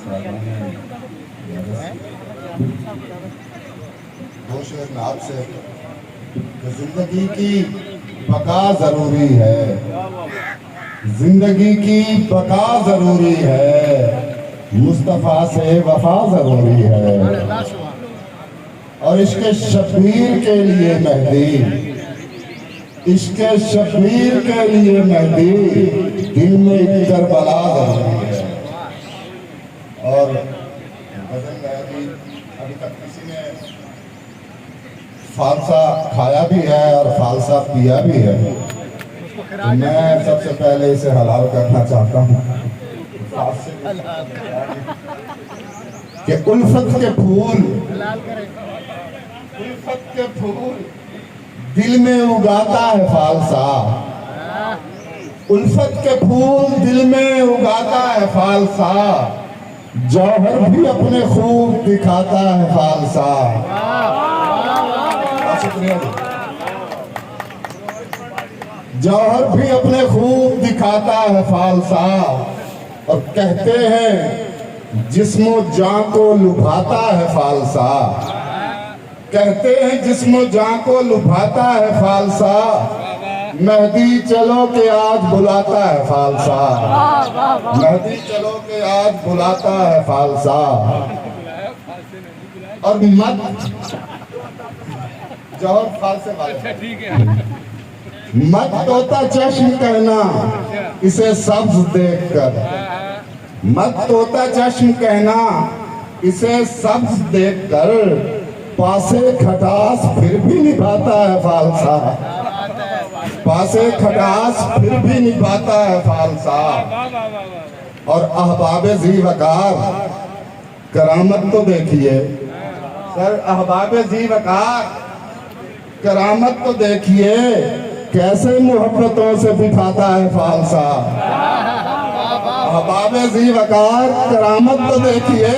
दो शेर में आपसे जिंदगी की बका जरूरी है, जिंदगी की बका जरूरी है, मुस्तफा से वफा जरूरी है। और इश्क़ शब्बीर के लिए मेहदी, इश्क़ शब्बीर के लिए मेहदी, दिल में करबला जरूरी है। और गज़ल है अभी तक किसी ने फालसा खाया भी है और फालसा पिया भी है, तो मैं सबसे पहले इसे हलाल करना चाहता हूँ कि उल्फत के फूल, उल्फत के फूल दिल में उगाता है फालसा, उल्फत के फूल दिल में उगाता है फालसा, जौहर भी अपने खूब दिखाता है फालसा। जौहर भी अपने खूब दिखाता है फालसा, और कहते हैं जिस्मो जान को लुभाता है फालसा, कहते हैं जिस्मो जान को लुभाता है फालसा, मेहदी चलो के आज बुलाता है फालसा, मेहदी चलो के आज बुलाता है फालसा। और मत जौहर फालसे मत तोता चश्म कहना इसे सब्ज देखकर, मत तोता चश्म कहना इसे सब्ज देखकर, पासे खटास फिर भी निभाता है फालसा, पासे खटास फिर भी निभाता है फालसा। और अहबाबे ज़ी वकार करामत तो देखिए सर, अहबाबे ज़ी वकार करामत तो देखिए, कैसे मोहब्बतों से बिठाता है फालसा। अहबाबे ज़ी वकार करामत तो देखिए,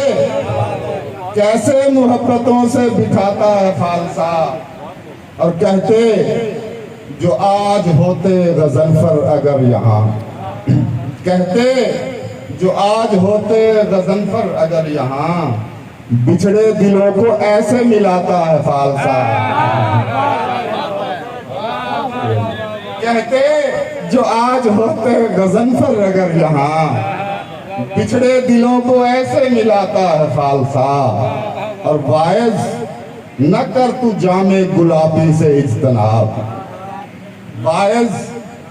कैसे मोहब्बतों से बिठाता है फालसा। और कहते जो आज होते गज़नफ़र अगर यहाँ, कहते जो आज होते गज़नफ़र अगर यहाँ, बिछड़े दिलों को ऐसे मिलाता है फालसा। कहते जो आज होते गज़नफ़र अगर यहाँ, बिछड़े दिलों को ऐसे मिलाता है फालसा। और वाइज़ न कर तू जामे गुलाबी से इज्तनाब, वाइज़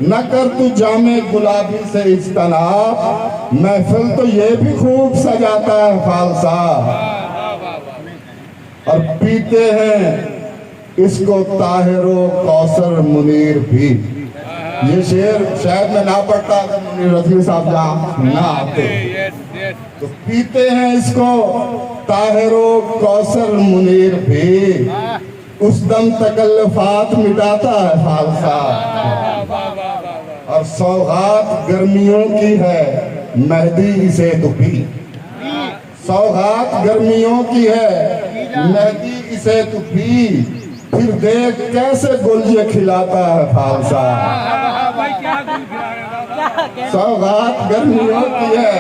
न कर तू जामे गुलाबी से इज्तनाब, महफिल तो ये भी खूब सजाता है फालसा। और पीते हैं इसको ताहिरो कौसर मुनीर भी, ये शेर शायद मैं ना पढ़ता अगर मुनीर रज़वी साहब जहाँ ना आते, तो पीते हैं इसको ताहिरो कौसर मुनीर भी, उस दम तकल्लुफ़ात मिटाता है फालसा। और सौगात गर्मियों की है मेहदी इसे तो पी, सौगात गर्मियों की है मेहदी इसे तो पी, फिर देख कैसे गुल ये खिलाता है फालसा। सौगात गर्मियों की है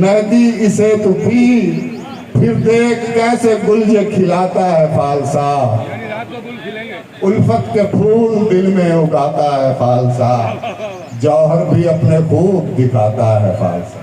मेहदी इसे तो पी, फिर देख कैसे गुल ये खिलाता है फालसा। उल्फत के फूल दिल में उगाता है फालसा, जौहर भी अपने खूब दिखाता है फालसा।